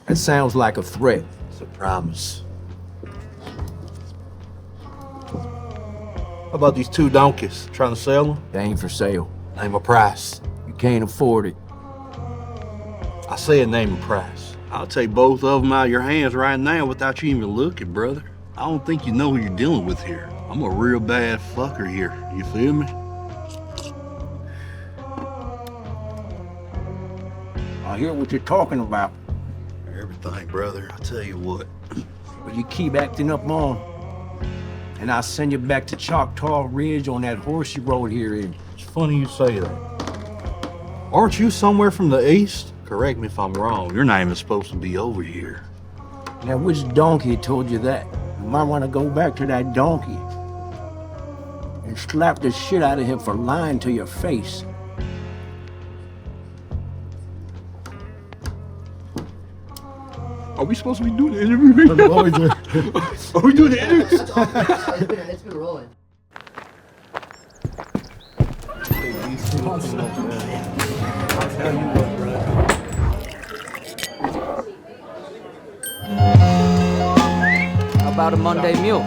That sounds like a threat. It's a promise. How about these 2 donkeys? Trying to sell them? They ain't for sale. Name a price. You can't afford it. I said name a price. I'll take both of them out of your hands right now without you even looking, brother. I don't think you know who you're dealing with here. I'm a real bad fucker here. You feel me? I hear what you're talking about. Everything, brother. I tell you what. But you keep acting up on, and I'll send you back to Choctaw Ridge on that horse you rode here in. It's funny you say that. Aren't you somewhere from the east? Correct me if I'm wrong. You're not even supposed to be over here. Now, which donkey told you that? You might want to go back to that donkey and slap the shit out of him for lying to your face. Are we supposed to be doing the interview? Are we doing the interview? It's been rolling. How about a Monday mule?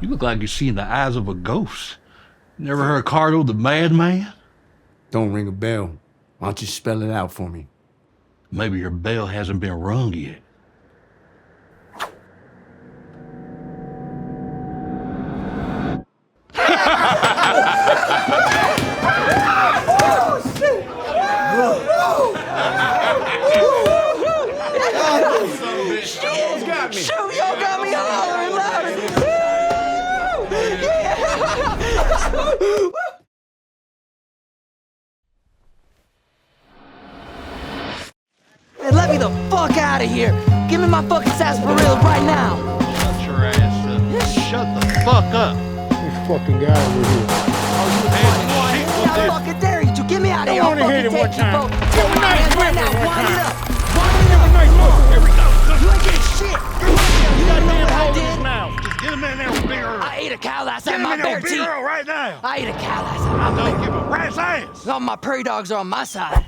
You look like you're seeing the eyes of a ghost. Never heard Cardo the Madman? Don't ring a bell. Why don't you spell it out for me? Maybe your bell hasn't been rung yet. Shoot, y'all got me hollering louder. Man, let me the fuck out of here. Give me my fucking sarsaparilla right now. Shut your ass up. Shut the fuck up. This fucking guy over here. I fucking dare you to get me out of here. I'll wanna hit fucking him one take you time. both. Give him a my nice hands right whip now. one Wind it time. up. Wind it up. Nice motion. Here we go. You ain't getting shit. You gotta know what I did. Just get him in there with Big Earl. I ate a cow last Get time him my in there bare with Big teeth. Earl right now. I ate a cow last time. Don't give a rat's ass. All my prairie dogs are on my side.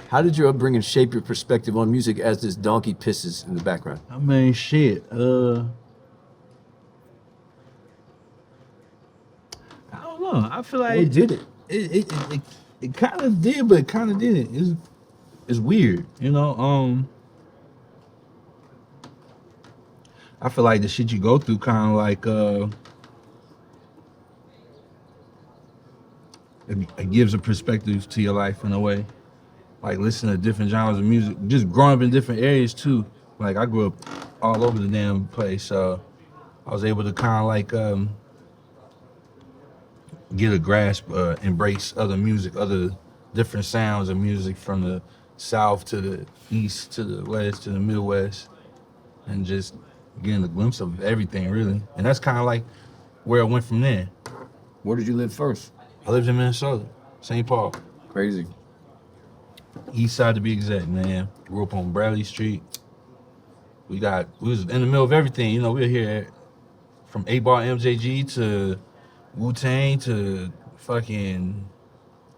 How did your upbringing shape your perspective on music as this donkey pisses in the background? I mean, shit. I don't know. I feel like It did it. It kind of did, but it kind of didn't. It's weird, you know. I feel like the shit you go through kind of like it gives a perspective to your life in a way. Like listening to different genres of music, just growing up in different areas too. Like I grew up all over the damn place, so I was able to kind of like get a grasp, embrace other music, other different sounds of music from the South to the East to the West to the Midwest, and just getting a glimpse of everything really. And that's kind of like where I went from there. Where did you live first? I lived in Minnesota, St. Paul. Crazy. East side to be exact, man. Grew up on Bradley Street. We was in the middle of everything, you know. We were here from 8-Ball MJG to Wu-Tang to fucking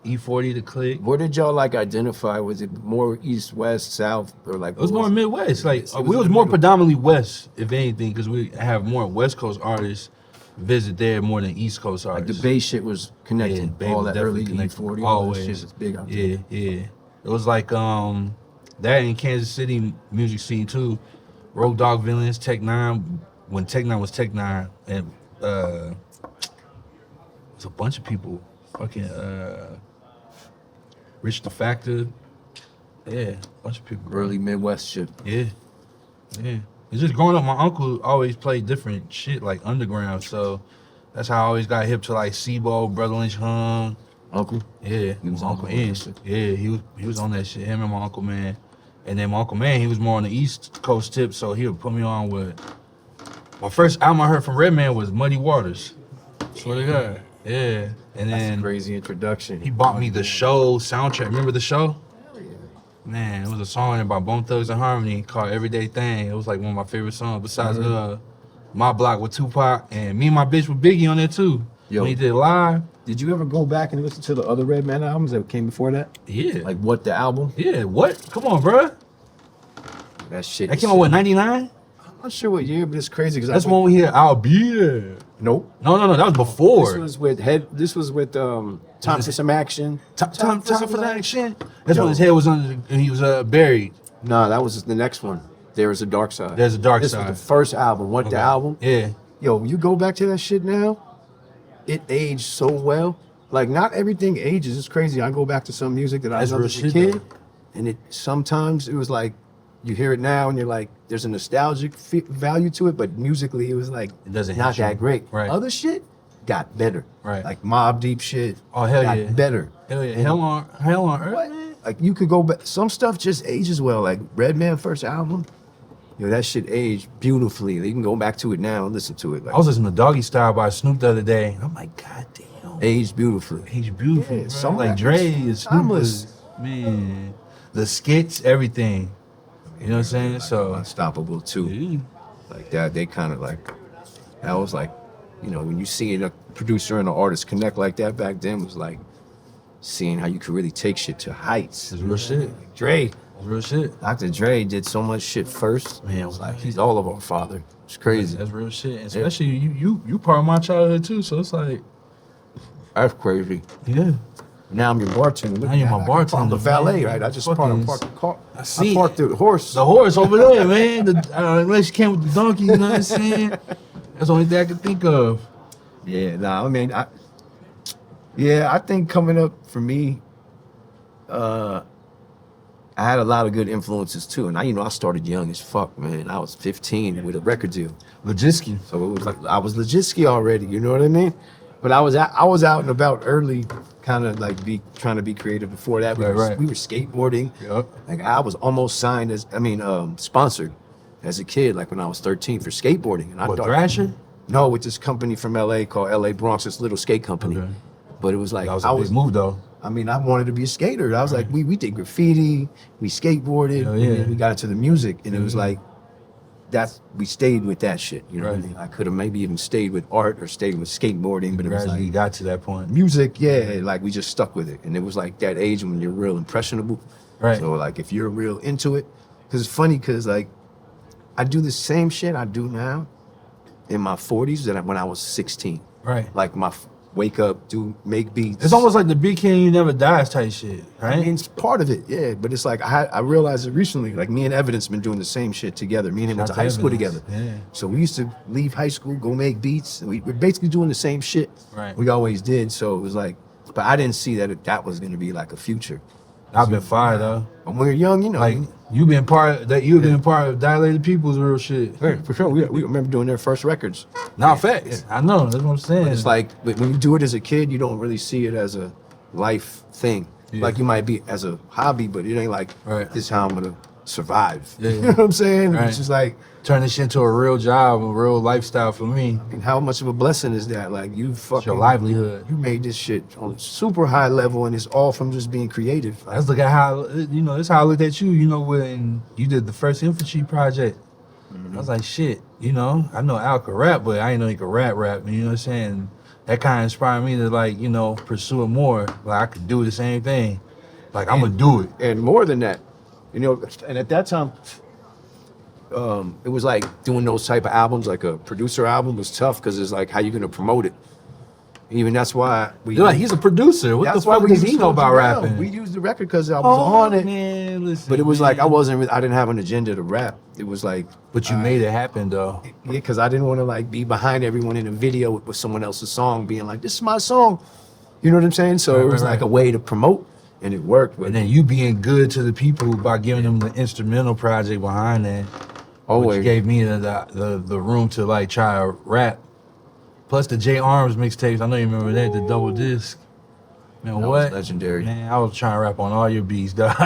E40 to Click. Where did y'all like identify? Was it more east, west, south, or like? It was more Midwest. Like It we was was in the more middle. predominantly West, if anything, because we have more West Coast artists visit there more than East Coast Like artists. the Bay shit was connected. Yeah, Bay all was that early definitely E40, connected. all that Always. shit was big out there. Yeah. It was like that in Kansas City music scene too. Road Dogg Villains, Tech Nine, when Tech Nine was Tech Nine, and it was a bunch of people. Fucking Rich the Factor. Yeah, a bunch of people. Early Midwest shit. Yeah. It's just growing up, my uncle always played different shit like underground, so That's how I always got hip to like Sebo, Brother Lynch Hung. Uncle? Yeah, He was Uncle on that Man. shit. Yeah, he was on that shit. Him and my Uncle Man. And then my Uncle Man, he was more on the East Coast tip, so he would put me on with. My first album I heard from Redman was Muddy Waters. Swear to God. Yeah. And That's a then crazy introduction. he bought me the Show soundtrack. Remember the Show? Man, it was a song by Bone Thugs and Harmony called Everyday Thing. It was like one of my favorite songs besides My Block with Tupac and Me and My Bitch with Biggie on there too. Yo. When he did live. Did you ever go back and listen to the other Redman albums that came before that? Yeah. Like what the album? Yeah, what? Come on, bro. That shit. That is came out, what, 99? I'm not sure what year, but it's crazy because That's when we hear I'll Be There. Nope. No, that was before. This was with Time for Some Action. Time for that action. That's when his head was under, and he was buried. No, that was the next one. There is a Dark Side. There's a Dark This Side. was the first album. What the album? Yeah. Yo, you go back to that shit now, it aged so well. Like not everything ages. It's crazy. I go back to some music that I That's loved real as a shit, kid, though. and it sometimes it was like you hear it now and you're like, there's a nostalgic value to it, but musically it was like It doesn't not hit you. that great. Right. Other shit got better. Right. Like Mobb Deep shit. Oh, hell got yeah. better. Hell yeah. And Hell on Earth, what? man. Like you could go back. Some stuff just ages well. Like Redman first album, yo, that shit aged beautifully. You can go back to it now and listen to it. Like I was listening to Doggy Style by Snoop the other day. I'm like, God damn. aged beautifully. He's beautiful. Yeah, bro. some like records, Dre and Snoop timeless. was, man. The skits, everything. You know what I'm saying? So Unstoppable too. yeah. Like that, they kind of like, that was like, you know, when you see a producer and an artist connect like that back then was like seeing how you could really take shit to heights. It's real shit. Like Dre, It's real shit. Dr. Dre did so much shit first. Man, It was like he's all of our father. It's crazy. That's real shit. And especially you part of my childhood too. So it's like, That's crazy. yeah. Now I'm your bartender. Look Now you're at my that. bartender, I'm the valet, man. right? I just Fucking- parked the car. I see I parked it. the horse. The horse over there, man. Unless you came with the donkey, you know what I'm saying? That's the only thing I can think of. Yeah, nah, I mean, I think coming up for me, I had a lot of good influences too. And I started young as fuck, man. I was 15 with a record deal. Logiski. So it was like, I was Logiski already, you know what I mean? But I was out and about early, kind of like trying to be creative before that. We Right. were skateboarding. Yup. Like I was almost signed sponsored as a kid, like when I was 13 for skateboarding. And I What, thought, Thrasher? no, with this company from LA called LA Bronx, this little skate company. Okay. But it was like, That was a big move though. I mean, I wanted to be a skater. I was like, we did graffiti, we skateboarded, Hell and yeah. then we got into the music, and it was like, we stayed with that shit. You know what I Right. mean? I could have maybe even stayed with art or stayed with skateboarding, but it was Gradually like got to that point. music, yeah, like we just stuck with it. And it was like that age when you're real impressionable. Right. So like if you're real into it, because it's funny because like I do the same shit I do now in my 40s that when I was 16. Right. Like wake up, make beats. It's almost like the Big King You Never Dies type shit, right? I mean, it's part of it, yeah. But it's like I realized it recently. Like me and Evidence been doing the same shit together. Me and him went to Shout out high to school Evidence, together. yeah. So we used to leave high school, go make beats. And we're basically doing the same shit. Right. We always did. So it was like, but I didn't see that was going to be like a future. I've been fired though. When we were young, Like you've been part of Dilated People's real shit. yeah, for sure. We remember doing their first records. Now facts. I know. That's what I'm saying. But it's like when you do it as a kid, you don't really see it as a life thing. Yeah. Like you might be as a hobby, but it ain't like Right. this is how I'm gonna survive. Yeah. You know what I'm saying? Right. It's just like, turn this shit into a real job, a real lifestyle for me. and how much of a blessing is that? Like you It's your fucking livelihood. You made this shit on a super high level, and it's all from just being creative. Let's look at how that's how I looked at you. When you did the first infantry project, I was like, shit. I know Al could rap, but I didn't know he could rap. You know what I'm saying? That kind of inspired me to pursue it more. Like I could do the same thing. Like I'm gonna do it. And more than that, and at that time, it was like doing those type of albums, like a producer album, was tough because it's like how you gonna promote it. Even that's why You're like, he's a producer. What the that's why fuck we does used he know Soulja about Brown. rapping? We used the record because I was on it. Man, listen, But it was like man. I didn't have an agenda to rap. It was like, But you made it happen though. yeah, because I didn't want to be behind everyone in a video with someone else's song, being like, "This is my song." You know what I'm saying? So Right, it was right, like right. a way to promote, and it worked. But And then you being good to the people by giving them the instrumental project behind that, which always, gave me the room to try to rap Plus the J Arms mixtapes. I know you remember that, the double disc. Man, That what? was legendary. Man, I was trying to rap on all your beats, dog.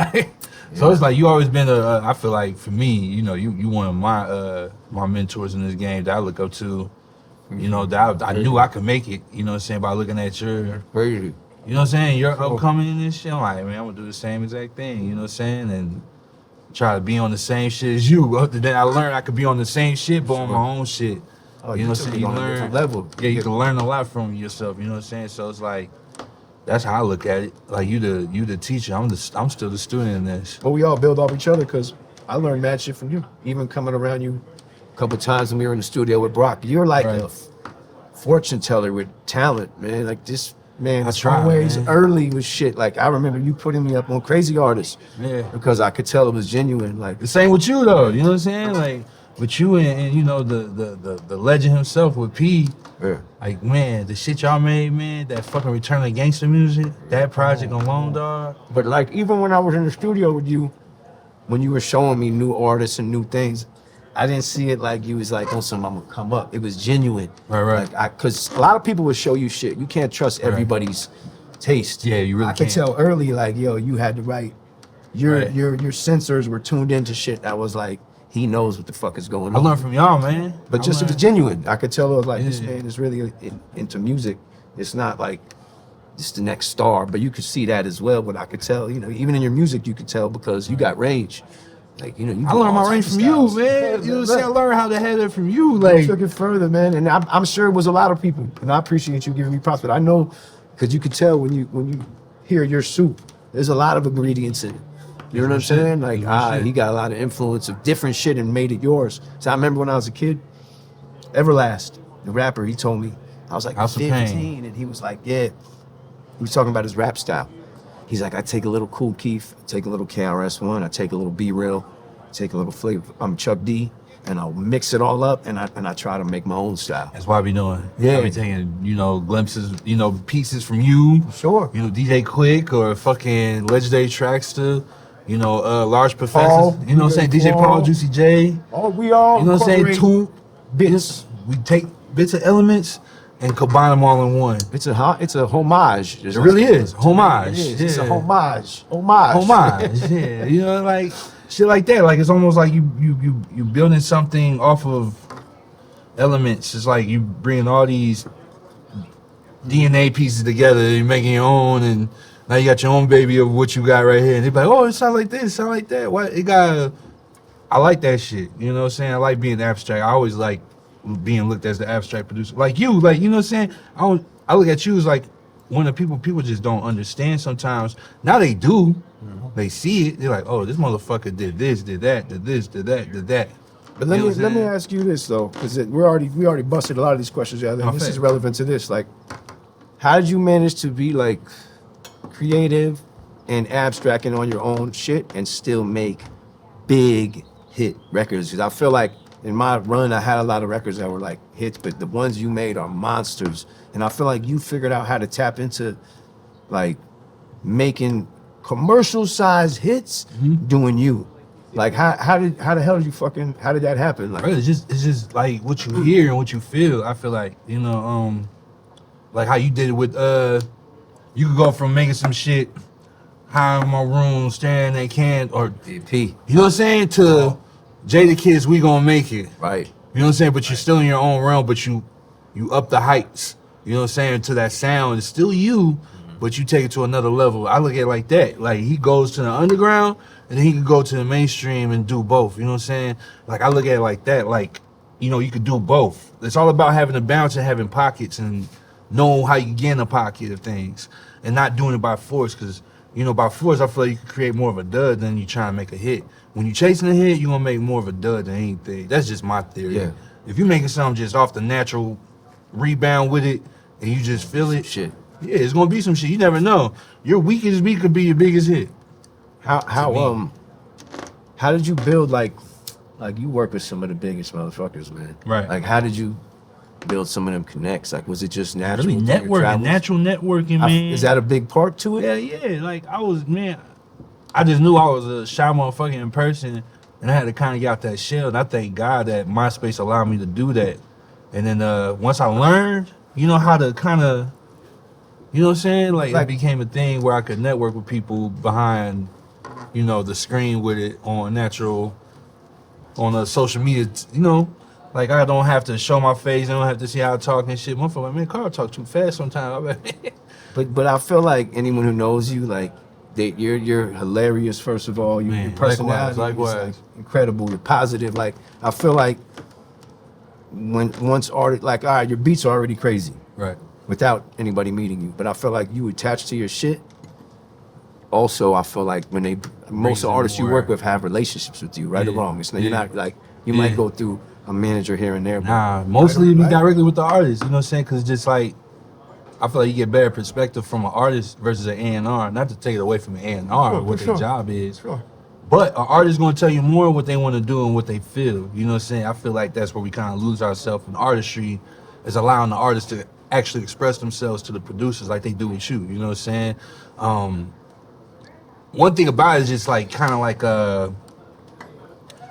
So it's like you always been I feel like for me, you know, you one of my my mentors in this game that I look up to. You know, that I knew I could make it, you know what I'm saying, by looking at your, Crazy. you know what I'm saying, you're upcoming in this shit. I'm like, man, I'm gonna do the same exact thing, you know what I'm saying? And try to be on the same shit as you. Then I learned I could be on the same shit, but on my own shit. Oh, you know what I'm saying? You on a learn different level. Yeah, you can learn a lot from yourself, you know what I'm saying? So it's like, that's how I look at it. Like you the teacher, I'm still the student in this. But we all build off each other because I learned mad shit from you. Even coming around you a couple times when we were in the studio with Brock, you're like Right. a fortune teller with talent, man. Like this man I is try, always man. early with shit. Like I remember you putting me up on Crazy Artists, Yeah. because I could tell it was genuine. Like The same with you though, you know what I'm saying? Like with you and you know the legend himself with P. yeah. Like man, the shit y'all made, man, that fucking Return of Gangster music, that project alone, dog. But like even when I was in the studio with you, when you were showing me new artists and new things, I didn't see it like you was like, oh, some I'm gonna come up. It was genuine. Right. Like cause a lot of people would show you shit. You can't trust everybody's taste. Yeah, you really I could can't. tell early, like, yo, you had the right. Right. Your sensors were tuned into shit that was like, he knows what the fuck is going I on. learned from y'all, man. But just it was genuine. I could tell it was like, this Yeah. man is really into music. It's not like this the next star, but you could see that as well. But I could tell, you know, even in your music, you could tell because you got range. Like, you know, you I do learned all my range types from of you, styles. man. You know what I'm saying? I learned how to have it from you. You Like, took it further, man, and I'm sure it was a lot of people, and I appreciate you giving me props. But I know, because you could tell when you hear your soup, there's a lot of ingredients in it. You know what I'm saying? Like, he got a lot of influence of different shit and made it yours. So I remember when I was a kid, Everlast, the rapper, he told me, I was like House of 15, Pain. and he was like, yeah. He was talking about his rap style. He's like, I take a little Cool Keith, I take a little KRS-One, I take a little B-Real, take a little flavor. I'm Chuck D, and I'll mix it all up, and I try to make my own style. that's what I be doing. Yeah. I be taking, you know, glimpses, you know, pieces from you. Sure. You know, DJ Quick or fucking legendary tracks to, you know, large professors. Paul, You know what I'm saying? DJ Paul, Juicy J. Oh, we all You know what I'm saying? incorporate Bits. We take bits of elements and combine them all in one. It's a homage. It really is. Homage. It is. It's a Yeah. homage. Homage. Yeah. You know, like shit like that. Like it's almost like you building something off of elements. It's like you bringing all these DNA pieces together, you're making your own, and now you got your own baby of what you got right here. And they're like, oh, it sounds like this, it sounds like that. What it got? I like that shit. You know what I'm saying? I like being abstract. I always like being looked as the abstract producer. Like you, like, you know what I'm saying? I look at you as like one of the people just don't understand sometimes. Now they do. They see it. They're like, oh, this motherfucker did this, did that, did this, did that, did that. But let You know me what I'm let me saying? ask you this though, because we already busted a lot of these questions out there. Oh, This fair. is relevant to this. Like, how did you manage to be like creative and abstract and on your own shit and still make big hit records? Because I feel like in my run, I had a lot of records that were like hits, but the ones you made are monsters. And I feel like you figured out how to tap into like making commercial size hits doing you. Like how the hell did you how did that happen? Like, Bro, it's just like what you hear and what you feel. I feel like, you know, like how you did it with you could go from making some shit high in my room, staring at can or P. you know what I'm saying, to Jada Kids, we gonna make it. Right. You know what I'm saying? But you're still in your own realm, but you up the heights. You know what I'm saying? To that sound. It's still you, but you take it to another level. I look at it like that. Like he goes to the underground and then he could go to the mainstream and do both. You know what I'm saying? Like I look at it like that. Like, you know, you could do both. It's all about having a balance and having pockets and knowing how you get in the pocket of things and not doing it by force. Because, you know, by force, I feel like you can create more of a dud than you trying to make a hit. When you're chasing a hit, you're going to make more of a dud than anything. That's just my theory. Yeah. If you're making something just off the natural rebound with it and you just feel it, Shit. yeah, it's going to be some shit. You never know. Your weakest beat could be your biggest hit. How did you build like you work with some of the biggest motherfuckers, man? Right. Like how did you build some of them connects? Like was it just natural? Really through your networking, travels? natural networking, man. Is that a big part to it? Yeah. Like I just knew I was a shy motherfucker in person, and I had to kind of get out that shell. And I thank God that MySpace allowed me to do that. And then once I learned, you know, how to kind of, you know what I'm saying? Like it became a thing where I could network with people behind, you know, the screen with it on social media, you know. Like I don't have to show my face, I don't have to see how I talk and shit. Motherfucker, man, Carl talk too fast sometimes. But I feel like anyone who knows you, like you're hilarious. First of all, your personality is like incredible. You're positive. Like I feel like once artists, like, all right, your beats are already crazy, right? Without anybody meeting you. But I feel like you attach to your shit. Also, I feel like when most of the artists you work with have relationships with you, right or wrong. It's you're not like you might go through a manager here and there. Nah, mostly me directly with the artist. You know what I'm saying? Because it's just like I feel like you get better perspective from an artist versus an A&R. Not to take it away from an A&R, what their job is. Sure. But an artist is going to tell you more what they want to do and what they feel. You know what I'm saying? I feel like that's where we kind of lose ourselves in artistry, is allowing the artists to actually express themselves to the producers like they do with you. You know what I'm saying? One thing about it is just like kind of like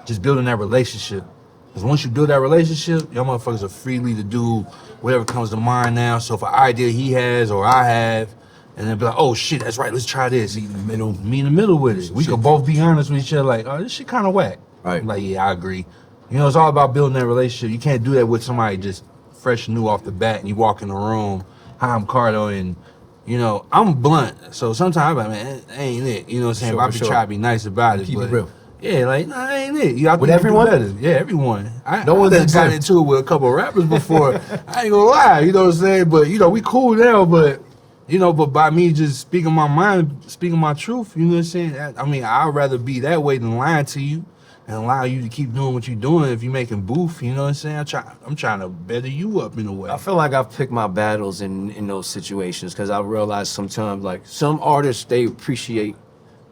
just building that relationship. Because once you build that relationship, y'all motherfuckers are freely to do whatever comes to mind now. So if an idea he has or I have, and then be like, oh shit, that's right, let's try this. Meet in the middle with it. We could both be honest with each other, like, oh, this shit kind of whack. Right. I'm like, yeah, I agree. You know, it's all about building that relationship. You can't do that with somebody just fresh and new off the bat, and you walk in the room, hi, I'm Cardo, and you know, I'm blunt. So sometimes I'm like, man, that ain't it. You know what I'm saying? Sure, but I be trying to be nice about it. Keep but it real. Yeah, like, nah, ain't it. You With everyone? better. Yeah, everyone. No one's I got exempt. into it with a couple of rappers before. I ain't gonna lie, you know what I'm saying? But, you know, we cool now, but, you know, but by me just speaking my mind, speaking my truth, you know what I'm saying? I mean, I'd rather be that way than lying to you and allow you to keep doing what you're doing. If you're making booth, you know what I'm saying? I'm trying to better you up in a way. I feel like I've picked my battles in those situations because I realize sometimes, like, some artists, they appreciate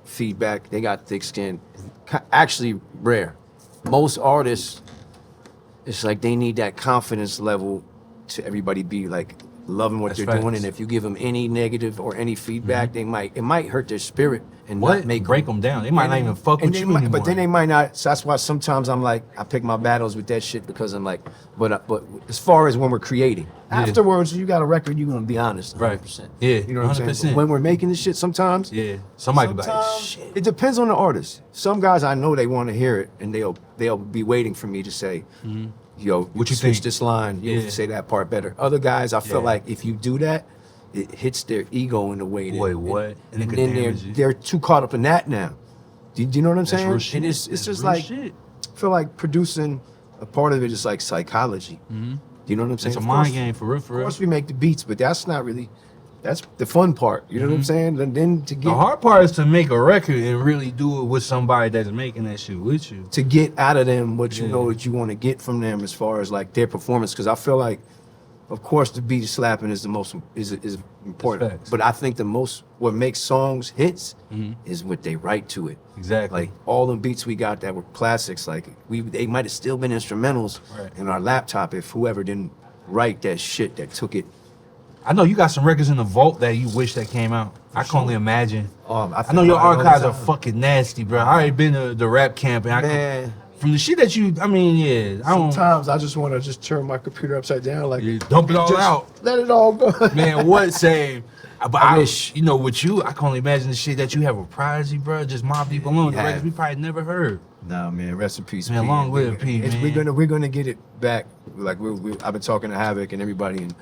feedback. They got thick skin. Actually, rare. Most artists, it's like they need that confidence level to everybody be like loving what they're doing. And if you give them any negative or any feedback, it might hurt their spirit and not break them down. They might not even fuck with you anymore. But then they might not. So that's why sometimes I'm like, I pick my battles with that shit because I'm like, but as far as when we're creating, afterwards, you got a record, you're gonna be honest, 100%. Yeah, you know what I'm 100%. saying. But when we're making this shit, sometimes, somebody could be like, shit. It depends on the artist. Some guys I know they want to hear it, and they'll be waiting for me to say, yo, what you switch think? This line, you say that part better. Other guys, I feel like if you do that, it hits their ego in a way that and then they're too caught up in that now. Do you know what I'm saying? Real shit. And it's just like shit. I feel like producing a part of it is like psychology. Do you know what I'm saying? It's a mind game for real. Of course we make the beats, but that's not really. That's the fun part. You know what I'm saying? And then to get the hard part is to make a record and really do it with somebody that's making that shit with you. To get out of them what you know that you want to get from them as far as like their performance, because I feel like, of course, the beat slapping is the most is important. But I think what makes songs hits is what they write to it. Exactly. Like all the beats we got that were classics, like they might have still been instrumentals in our laptop if whoever didn't write that shit that took it. I know you got some records in the vault that you wish that came out. I can only imagine. I know your archives are fucking nasty, bro. I already been to the rap camp and from the shit that you, I mean, Sometimes I just want to just turn my computer upside down, like dump it all out. Let it all go. Man, what save? But I wish, you know, with you, I can only imagine the shit that you have with Prodigy, bro. Just Mobb Deep alone, the records we probably never heard. Nah, man, rest in peace. Man, long live P, man. We're gonna get it back. Like I've been talking to Havoc and everybody, and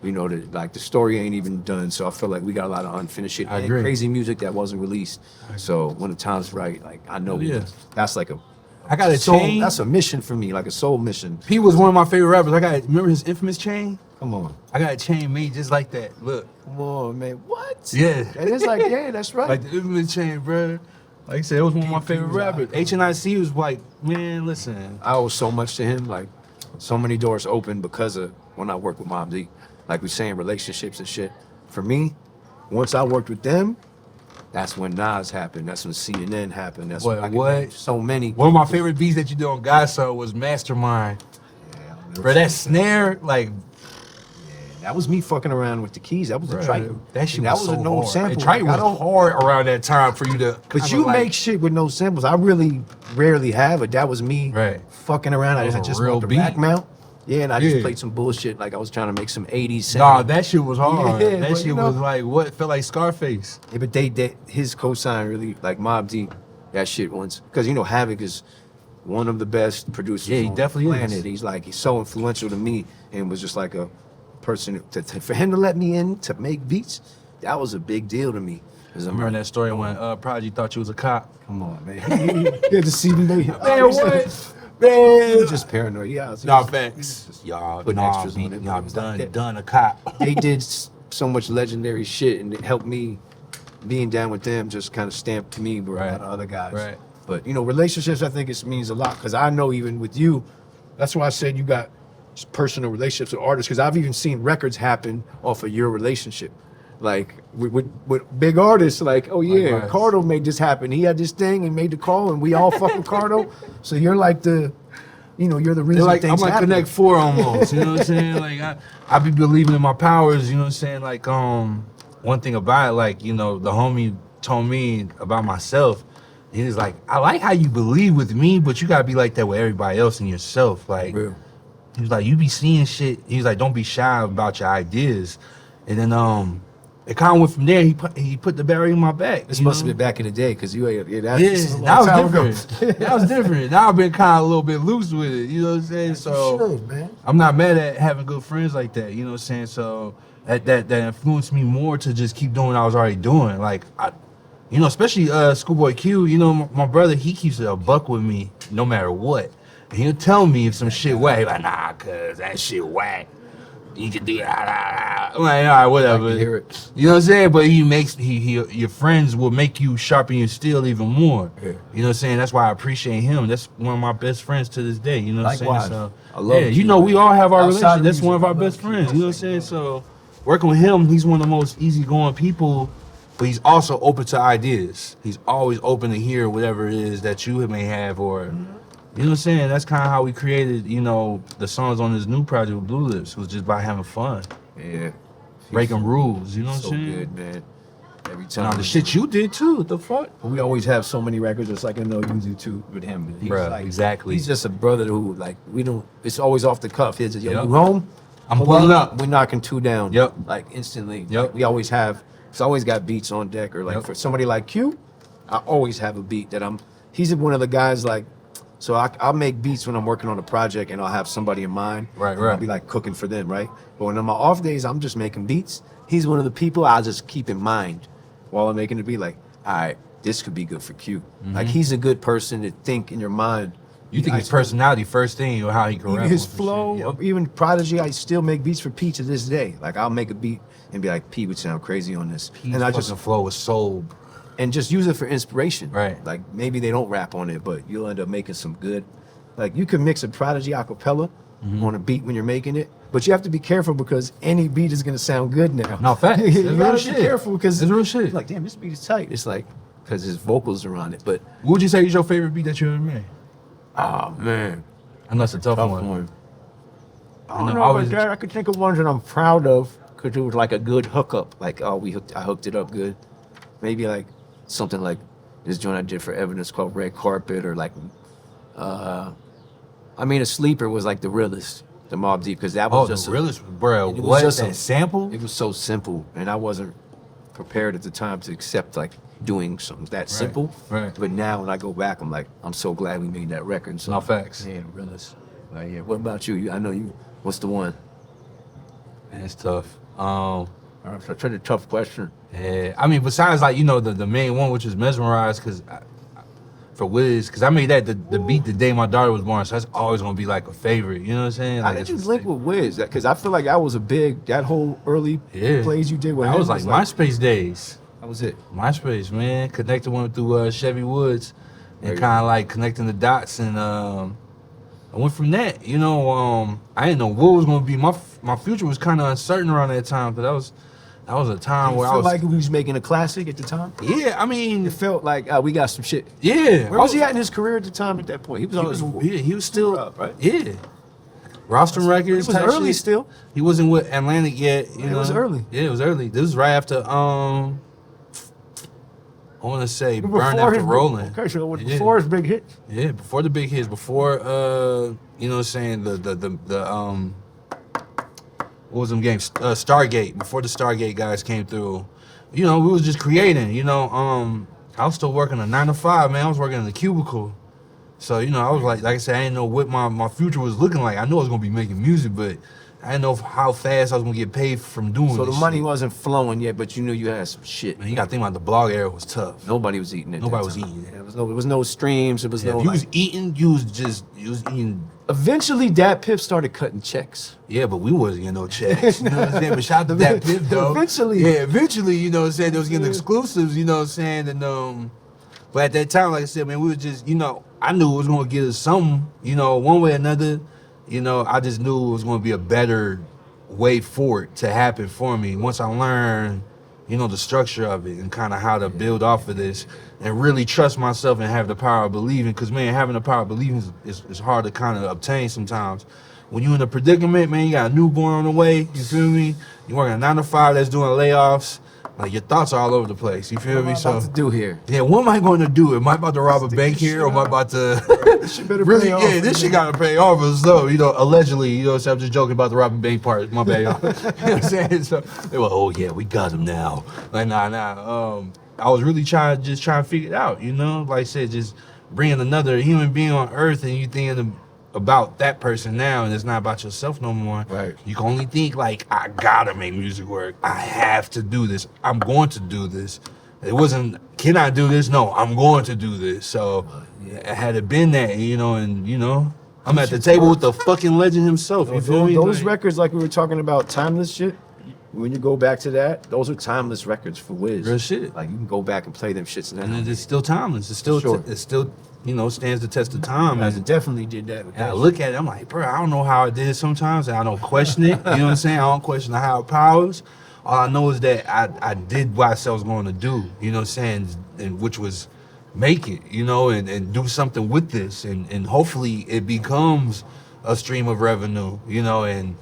we know that like the story ain't even done. So I feel like we got a lot of unfinished shit. I agree. Crazy music that wasn't released. So when the time's right, like I know that's like I got a chain. That's a mission for me, like a soul mission. P was one of my favorite rappers. Remember his infamous chain? Come on. I got a chain made just like that. Look. Come on, man. What? Yeah. And it's like, that's right. Like the infamous chain, bro. Like I said, it was one of my favorite rappers. HNIC was like, man, listen. I owe so much to him. Like, so many doors open because of when I worked with Mobb Deep. Like we're saying, relationships and shit. For me, once I worked with them, that's when Nas happened. That's when CNN happened. That's when so many. One of my favorite beats that you did on Godson was Mastermind. Yeah, bro, that snare, like. That was me fucking around with the keys. That was a Triton. That shit was so a no hard. sample. Triton was hard around that time for you to. But you make shit with no samples. I really rarely have it. That was me fucking around. I just real want the rack mount. Yeah, and I just Yeah. played some bullshit. Like I was trying to make some 80s sound. Nah, that shit was hard. Yeah, that but, shit you know- was like what felt like Scarface. Yeah, but they his cosign really like Mobb Deep, that shit once, because you know Havoc is one of the best producers. Yeah, he on definitely the is. planet. He's so influential to me, and was just like a person for him to let me in to make beats. That was a big deal to me. 'Cause I I'm remember like, that story when Prodigy thought you was a cop. come on, man. You had to see me. Man, what? Man, He's just paranoid. Yeah, I was nah, just- facts. Y'all, putting nah, extras on me- it, y'all but it was like that. done a cop. They did so much legendary shit, and it helped me. Being down with them just kind of stamped me where a lot of other guys. Right. But you know, relationships, I think it means a lot, because I know even with you, That's why I said you got personal relationships with artists, because I've even seen records happen off of your relationship, like with big artists, like, oh yeah, Likewise. Cardo made this happen. He had this thing and made the call, and we all fuck with Cardo. So you're like you're the reason They're like, I'm things like happen. Connect Four almost. You know what I'm saying? Like I be believing in my powers. You know what I'm saying? Like one thing about it, like the homie told me about myself. He was like, I like how you believe with me, but you gotta be like that with everybody else and yourself. Like Real. he was like, you be seeing shit. He was like, don't be shy about your ideas. And then it kind of went from there. He put the barrier in my back. This you must have know? been back in the day, because you Yeah, that that was different. That was different. Now I've been kind of a little bit loose with it. You know what I'm saying? So Should, man. I'm not mad at having good friends like that. You know what I'm saying? So that influenced me more to just keep doing what I was already doing. Like especially Schoolboy Q. You know, my brother, he keeps it a buck with me no matter what. And he'll tell me if some shit whack. He like, nah, cuz that shit whack. You can do that. I'm like, all right, whatever. I can hear it. You know what I'm saying? But your friends will make you sharpen your steel even more. Yeah. You know what I'm saying? That's why I appreciate him. That's one of my best friends to this day. You know what I'm Likewise. saying? So I love yeah, you, we all have our Outside relationship. of That's music, one of I our love best you. friends. You know what I'm saying? So working with him, he's one of the most easygoing people, but he's also open to ideas. He's always open to hear whatever it is that you may have, or you know what I'm saying? That's kind of how we created, the songs on this new project with Blue Lips. Was just by having fun, Yeah. breaking rules. You know what I'm So saying? good, man. Every Now time. the shit you did too. What the fuck? We always have so many records, just like I know you do too with him. He's Bruh, like, exactly. He's just a brother who, like, we don't. It's always off the cuff. He's just, yo, Yep. you home? I'm Hold pulling up. up. We're knocking 2 down. Yep. Like instantly. Yep. Like, we always have. It's always got beats on deck, or like Yep. for somebody like Q, I always have a beat that He's one of the guys like. So I'll make beats when I'm working on a project, and I'll have somebody in mind. Right, and right. I'll be like cooking for them, right? But when on my off days, I'm just making beats. He's one of the people I'll just keep in mind while I'm making the beat. Like, all right, this could be good for Q. Like, he's a good person to think in your mind. You think his personality first thing, or how he can Even rap his on some flow, shit. Yep. even Prodigy, I still make beats for P to this day. Like, I'll make a beat and be like, P would sound crazy on this. His and I fucking flow was soul. and just use it for inspiration. Right. Like, maybe they don't rap on it, but you'll end up making some good. Like, you can mix a Prodigy acapella on a beat when you're making it, but you have to be careful, because any beat is gonna sound good now. No, facts. You That's real gotta shit. be careful, because That's real shit. like, damn, this beat is tight. It's like, because his vocals are on it. But What would you say is your favorite beat that you ever made? oh man, I know that's a tough tough one. one. I I don't know, know I about was- that. I could think of ones that I'm proud of, because it was like a good hookup. Like, oh, I hooked it up good. Maybe like something like this joint I did for Evidence called Red Carpet, or like, I mean, a sleeper was like the realest, the Mobb Deep, because that was Oh, just the realest, bro. it was What? just That a- sample? It was so simple, and I wasn't prepared at the time to accept like doing something that simple. right. But now when I go back, I'm like, I'm so glad we made that record. So No facts. yeah, realist. Like, yeah. What about you? I know you. What's the one? Man, it's tough. I tried a tough question. Yeah, I mean, besides like the main one, which is Mesmerized, because for Wiz, because I made that the beat the day my daughter was born, so that's always gonna be like a favorite. You know what I'm saying? How Like, did you it's- link with Wiz? Because I feel like that was that whole early Yeah. plays you did with That him was like MySpace days. That was it. MySpace, man. Connected one through Chevy Woods, and Right. kind of like connecting the dots, and I went from that. I didn't know what was gonna be. My future was kind of uncertain around that time, but that was a time You where I feel was. like he was making a classic at the time? Yeah, I mean, It felt like we got some shit. yeah. Where was he at in his career at the time at that point? He was always He was still up, right? Yeah. Rostrum Records. It was type early shit. still. He wasn't with Atlantic yet. You It know? was early. Yeah, it was early. This was right after I want to say Before Burn After his- Rolling. Okay, so Yeah. before his big hit. Yeah, before the big hits, before you know what I'm saying, the what was them games? Stargate, before the Stargate guys came through. You know, we was just creating, you know, I was still working a 9 to 5, man. I was working in the cubicle. So, you know, I was like I said, I didn't know what my future was looking like. I knew I was gonna be making music, but I didn't know how fast I was gonna get paid from doing So the this money shit. wasn't flowing yet, but you knew you had some shit. Man, you gotta think about the blog era was tough. Nobody was eating it. Nobody was eating. There was no streams. There was Yeah, no. if you was like- eating, you was eating. Eventually, Dad Pip started cutting checks. Yeah, but we wasn't getting no checks. You know what I'm saying? But shout out to that Pip though. Eventually. Yeah, eventually, you know what I'm saying? They was getting exclusives, you know what I'm saying? And but at that time, like I said, man, we was just, you know, I knew it was gonna get us something, you know, one way or another. You know, I just knew it was gonna be a better way for it to happen for me. Once I learned, you know, the structure of it and kind of how to build off of this and really trust myself and have the power of believing. Because, man, having the power of believing is hard to kind of obtain sometimes. When you're in a predicament, man, you got a newborn on the way, you feel me? You're working a 9 to 5 that's doing layoffs. Like, your thoughts are all over the place, you feel What am me? I about to do here? Yeah, what am I going to do? Am I about to rob a bank here, or am I about to This shit better really? pay off. Yeah, this shit got to pay off as though, you know, allegedly. You know, so I'm just joking about the robbing bank part. My bad, y'all. You know what I'm saying? So they were, oh yeah, we got him now. Like nah. I was really trying to figure it out. You know, like I said, just bringing another human being on Earth, and you thinking about that person now, and it's not about yourself no more. Right. You can only think like, I gotta make music work. I have to do this. I'm going to do this. It wasn't, can I do this? No, I'm going to do this. So had it been that, you know, and you know, I'm at the table with the fucking legend himself. You feel me? Those Like, records, like we were talking about, timeless shit. When you go back to that, those are timeless records for Wiz. Real shit. Like you can go back and play them shits now. and it's still timeless. It's still, Sure. it's still, you know, stands the test of time. Guys And, definitely did that. With and I that look at it, I'm like, bro, I don't know how I did it sometimes, and I don't question it. You know what I'm saying? I don't question the higher powers. All I know is that I did what I said I was going to do. You know what I'm saying? And which was make it, you know, and do something with this, and hopefully it becomes a stream of revenue, you know. And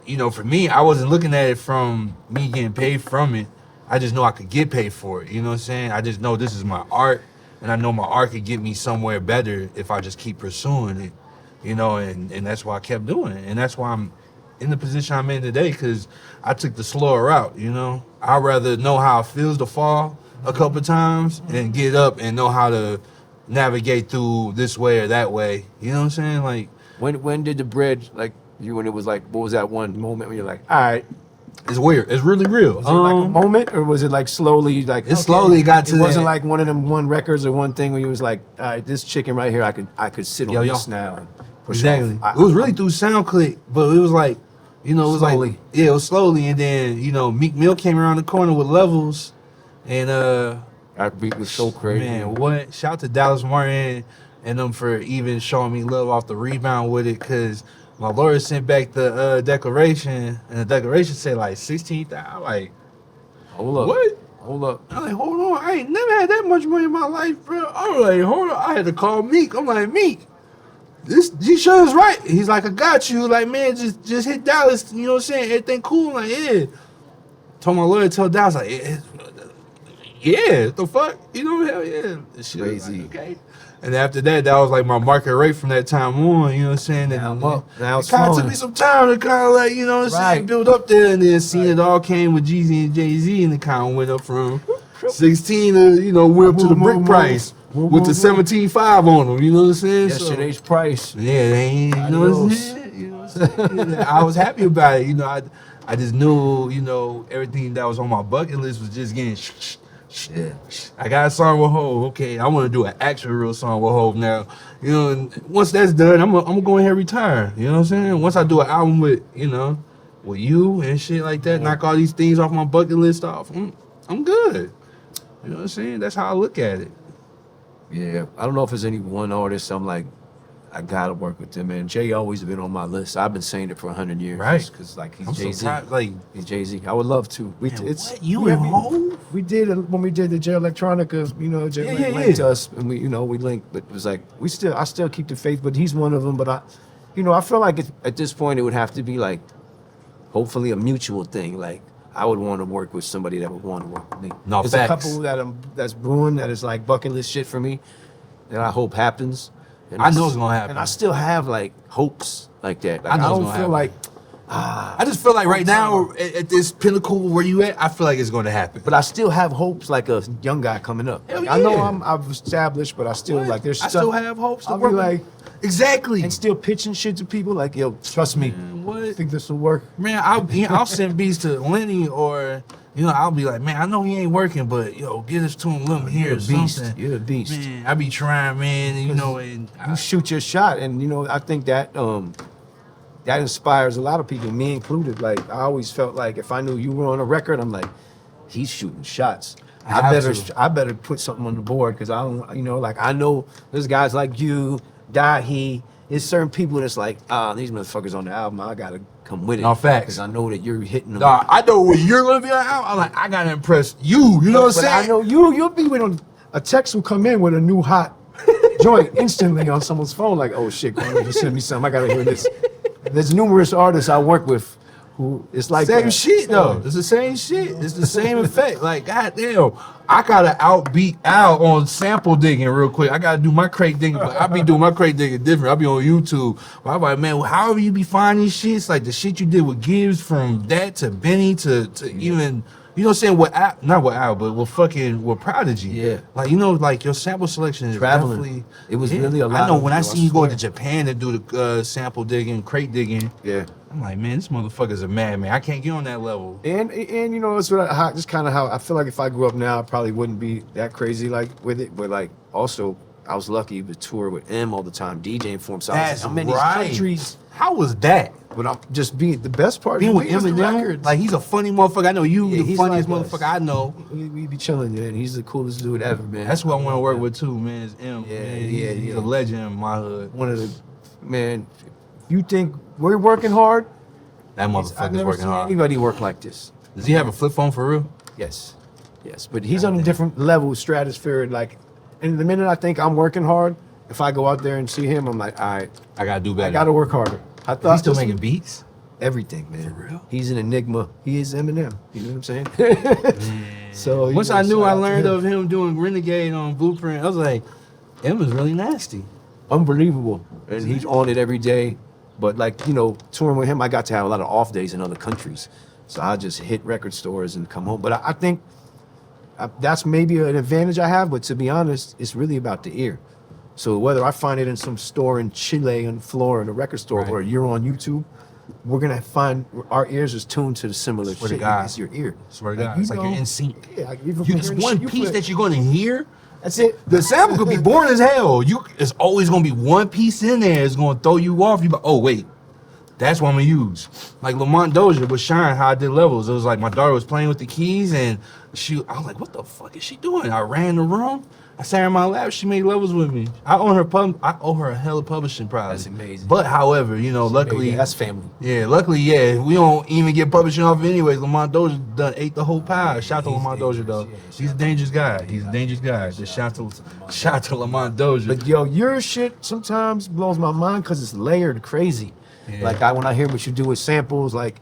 you know, for me, I wasn't looking at it from me getting paid from it. I just know I could get paid for it. You know what I'm saying? I just know this is my art, and I know my art could get me somewhere better if I just keep pursuing it, you know. And that's why I kept doing it, and that's why I'm in the position I'm in today, because I took the slower route. You know, I'd rather know how it feels to fall a couple times and get up and know how to navigate through this way or that way. You know what I'm saying? Like, when did the bridge, like you, when it was like, what was that one moment when you're like, all right, it's weird. It's really real. was it like a moment, or was it like slowly, like It slowly got to It wasn't that. like one of them one records or one thing where you was like, all right, this chicken right here, I could sit on this now. And push Exactly. off. It was really through SoundClick, but it was like, you know, it was Slowly. like, yeah, it was slowly, and then, you know, Meek Mill came around the corner with Levels, and That beat was so crazy. man, what? Shout out to Dallas Martin and them for even showing me love off the rebound with it, because my lawyer sent back the declaration, and the declaration said like 16,000. Like, Hold up. what? Hold up. I'm like, hold on, I ain't never had that much money in my life, bro. I'm like, hold on, I had to call Meek. I'm like, Meek, this G Shun's right. He's like, I got you. Like, man, just hit Dallas. You know what I'm saying? Everything cool. I'm like, yeah. Told my lawyer, tell Dallas, like, yeah, what the fuck? You know, hell yeah. This shit was Crazy. like, okay. And after that, that was like my market rate from that time on. You know what I'm saying? Now And I'm up. Now it's it kind of took flowing. me some time to kind of like, you know what I'm saying, Right. build up there, and then seeing it all came with Jeezy and Jay-Z, and it kind of went up from 16 to, you know, went up to the brick price with the 17.5 on them. You know what I'm saying? So- Yesterday's price. yeah, they ain't, you know what I'm Adios. saying? You know what I'm saying? I was happy about it. You know, I just knew, you know, everything that was on my bucket list was just getting Yeah. I got a song with Hov. Okay, I want to do an actual real song with Hov now. You know, and once that's done, I'm gonna go ahead and retire. You know what I'm saying? Once I do an album with, you know, with you and shit like that, knock all these things off my bucket list off, I'm good. You know what I'm saying? That's how I look at it. Yeah. I don't know if there's any one artist I'm like, I gotta work with them, man. Jay always been on my list. I've been saying it for 100 years. Right. Because like I'm he's so Jay-Z. proud. Like, He's Jay-Z. I would love to. Man, It's what? You we and have- Hov? We did it when we did the J Electronica, you know, J Yeah, linked yeah. us, and we linked, but it was like I still keep the faith, but he's one of them. But I feel like at this point it would have to be like, hopefully a mutual thing. Like I would want to work with somebody that would want to work with me. No, There's facts. a couple that's brewing that is like bucket list shit for me that I hope happens. And I know it's gonna happen. And I still have like hopes like that. Like, I know it's don't gonna feel happen. like, I just feel like right now at this pinnacle where you at, I feel like it's going to happen. but I still have hopes like a young guy coming up. Hell Like, I know yeah. I've established, but I still like there's I stuff. still have hopes to I'll work be with. like, Exactly. and still pitching shit to people like, yo, trust me. Man, what? I think this will work. Man, I'll send beats to Lenny or, I'll be like, man, I know he ain't working, but, get us to him a little here You're or a beast. something. You're a beast. Man, I be trying, man, and, You shoot your shot, and I think that that inspires a lot of people, me included. Like I always felt like if I knew you were on a record, I'm like, he's shooting shots. I better put something on the board because I don't, like I know there's guys like you, Dahi. There's certain people that's like, these motherfuckers on the album, I gotta come with it. No, facts. Because I know that you're hitting them. Nah, I know when you're gonna be on out. I'm like, I gotta impress you. You know what I'm But saying? I know you'll be with a text will come in with a new hot joint instantly on someone's phone. Like, oh shit, Corner just send me something. I gotta hear this. There's numerous artists I work with who it's like Same that. shit though. It's the same shit. It's the same effect. Like, goddamn, I gotta outbeat Al on sample digging real quick. I gotta do my crate digging, but I be doing my crate digging different. I be on YouTube. But I'm like, man, however you be finding these shits, like the shit you did with Gibbs, from that to Benny to even, you know what I'm saying? With Al, not with Al, but with Prodigy. Yeah. Like, like your sample selection is Traveling. definitely. It was really a lot I know of- when I I see you go swear. to Japan to do the sample digging, crate digging. Yeah. I'm like, man, this motherfucker's a madman. I can't get on that level. And it's just kind of how I feel like if I grew up now, I probably wouldn't be that crazy like with it. But like also, I was lucky to tour with M all the time, DJing for him. So That's I'm in these right. countries. How was that? But I'm just being the best part. Being with is the Eminem, records. like he's a funny motherfucker. I know you, Yeah, the he's funniest like us. motherfucker I know. we be chilling, man. He's the coolest dude ever, man. That's who I want to work with too, man. Is M. Yeah, man. yeah, He's yeah. a legend in my hood. One of the man. You think we're working hard? That I've motherfucker's never working seen hard. anybody work like this. Does he have a flip phone for real? Yes, but he's on a different level, stratosphere. Like, and the minute I think I'm working hard, if I go out there and see him, I'm like, all right, I gotta do better. I gotta work harder. I thought He's still this making was- beats. everything, man. For real? He's an enigma. He is Eminem. You know what I'm saying? So Once I knew I learned of him doing Renegade on Blueprint, I was like, M is really nasty. unbelievable, and he's on it every day. But like touring with him, I got to have a lot of off days in other countries, so I just hit record stores and come home. But I think that's maybe an advantage I have. But to be honest, it's really about the ear. So whether I find it in some store in Chile on the floor in a record store, Right. or you're on YouTube, we're gonna find our ears is tuned to the similar Swear to shit. God. It's your ear. Swear to God, it's like you're in sync. Yeah, like, even It's hearing one shit, piece put- that you're gonna hear. That's it. The sample could be boring as hell. It's always gonna be one piece in there. It's gonna throw you off. You be, oh wait, that's what I'm gonna use. Like Lamont Dozier was Shine, how I did levels. It was like my daughter was playing with the keys and I was like, what the fuck is she doing? I ran the room. I sat her in my lap. She made levels with me. I owe her a hell of publishing probably. That's amazing. But however, luckily, that's family. yeah, luckily, yeah, we don't even get publishing off anyways. Lamont Dozier done ate the whole pie. Shout to He's Lamont Dozier though. dangerous, yeah, He's a dangerous guy. He's a dangerous guy. Just shout to Lamont Dozier. But yo, your shit sometimes blows my mind because it's layered crazy. Yeah. Like when I hear what you do with samples, like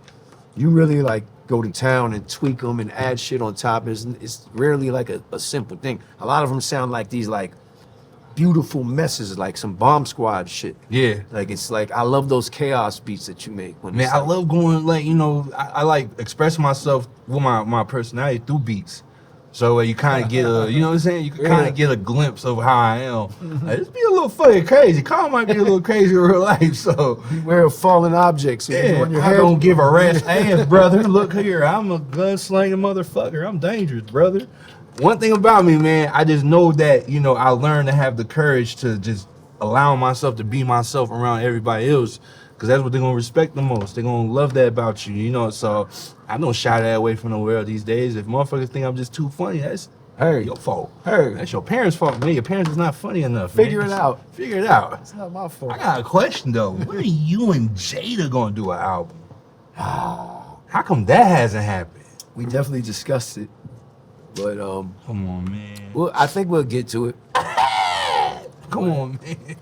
you really like go to town and tweak them and add shit on top. It's rarely like a simple thing. A lot of them sound like these like beautiful messes, like some Bomb Squad shit. Yeah. Like it's like I love those chaos beats that you make. When Man, it's I like- love going I like expressing myself with my personality through beats. So you kind of get a, you know what I'm saying? You can kind Yeah. of get a glimpse of how I am. Like, it's be a little fucking crazy. Carl might be a little crazy in real life, so beware of falling objects. yeah, On your I head. don't give a rat's ass, brother. Look here, I'm a gunslinging motherfucker. I'm dangerous, brother. One thing about me, man, I just know that, I learned to have the courage to just allow myself to be myself around everybody else, because that's what they're going to respect the most. They're going to love that about you, so I don't shy that away from the world these days. If motherfuckers think I'm just too funny, that's your fault. That's your parents' fault, man. Your parents is not funny enough, Figure man. it out. Figure it out. It's not my fault. I got a question though. When are you and Jada gonna do an album? How come that hasn't happened? We definitely discussed it, but Come on, man. well, I think we'll get to it. Come on, man.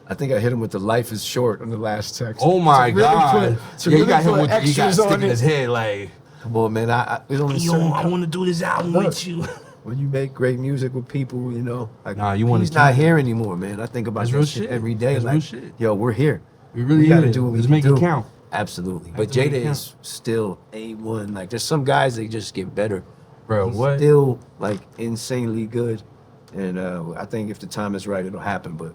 I think I hit him with the "life is short" on the last text. Oh my To really God. put- to Yeah, you really got him put with you got extras stick on in his it. head like Come on, man. There's only Yo, certain I want to do this album Look. with you. when you make great music with people, you know, like Nah, you wanna he's keep not it. here anymore, man. I think about That's that real shit shit. every day. That's like, real shit. yo, we're here. We really gotta is. do what we Let's can make do. it count. Absolutely. But to make Jada it count. is still A1. Like, there's some guys that just get better. Bro, He's what? still like insanely good. And I think if the time is right, it'll happen. But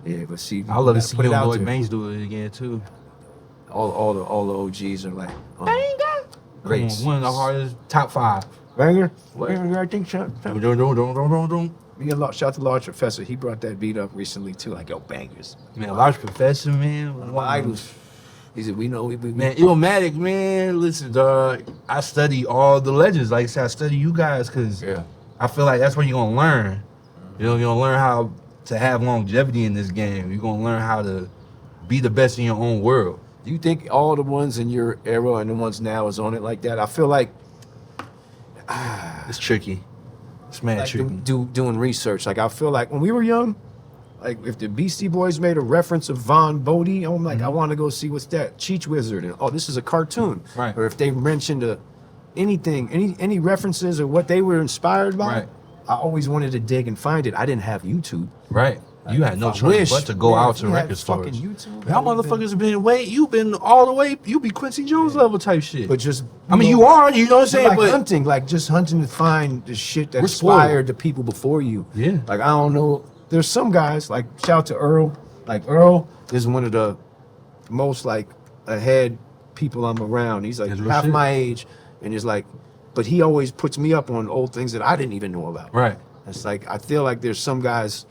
yeah, but see, I love to gotta see put you it and out Lloyd there. Banks do it again too. All the OGs are like, Come on, one of the hardest top 5. Banger? Banger, I think so. Don't. Shout out to Large Professor. He brought that beat up recently too. Like, yo, bangers. Man, Large Professor, man. My idols. He said, we know we Man, Illmatic, man. Listen, dog. I study all the legends. Like I said, I study you guys because Yeah. I feel like that's where you're gonna learn. You know, you're gonna learn how to have longevity in this game. You're gonna learn how to be the best in your own world. Do you think all the ones in your era and the ones now is on it like that? I feel like It's tricky. It's mad tricky. doing research. Like, I feel like when we were young, like if the Beastie Boys made a reference of Von Bodie, I'm like, I want to go see what's that Cheech Wizard, and oh, this is a cartoon. Right. Or if they mentioned anything, any references or what they were inspired by, Right. I always wanted to dig and find it. I didn't have YouTube. Right. You had no I choice wish, but to go man, out if to we had record fucking stores. YouTube, Y'all that would've motherfuckers have been you've been all the way, you be Quincy Jones level type shit. But just I mean, you are, you know what I'm saying? like But hunting, like just hunting to find the shit that We're spoiled. inspired the people before you. Yeah. Like, I don't know. There's some guys, like, shout out to Earl. Like, Earl is one of the most like ahead people I'm around. He's like That's real half shit. my age, and it's like, but he always puts me up on old things that I didn't even know about. right. It's like, I feel like there's some guys.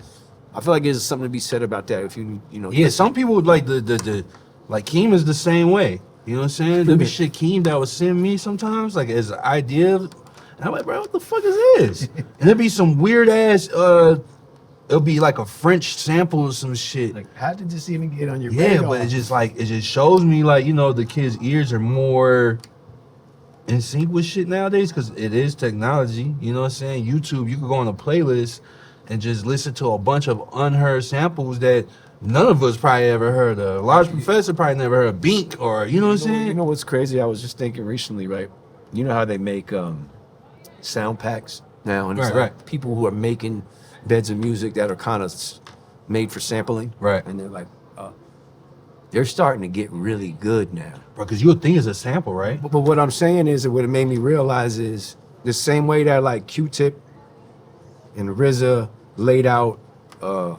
I feel like there's something to be said about that. If you know, Yeah, some people would like the like Keem is the same way. You know what I'm saying? There be shit Keem that would send me sometimes, like as an idea. And I'm like, bro, what the fuck is this? And there'd be some weird ass it'll be like a French sample or some shit. like, how did this even get on your Yeah, radar? but it just shows me like, you know, the kids' ears are more in sync with shit nowadays because it is technology. You know what I'm saying? YouTube, you could go on a playlist and just listen to a bunch of unheard samples that none of us probably ever heard of. Large Professor probably never heard of Bink or, you know what I'm saying? You know what's crazy? I was just thinking recently, right? You know how they make sound packs now, and it's Right, like right. people who are making beds of music that are kind of made for sampling, Right. And they're like, they're starting to get really good now. Bro, because you'll think it's a sample, right? But what I'm saying is, that what it made me realize is the same way that like Q-Tip and RZA laid out a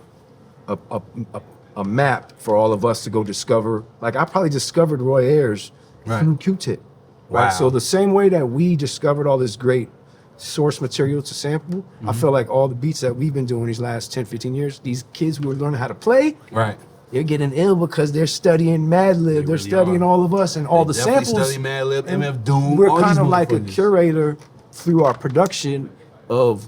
map for all of us to go discover. Like, I probably discovered Roy Ayers Right. through Q-Tip. Wow. Right. So the same way that we discovered all this great source material to sample, I feel like all the beats that we've been doing these last 10, 15 years, these kids who are learning how to play, Right. they're getting ill because they're studying Mad Lib, they're really studying are. all of us and all the Definitely samples. study Mad Lib, And MF Doom. We're all these kind of like a motherfuckers. curator through our production of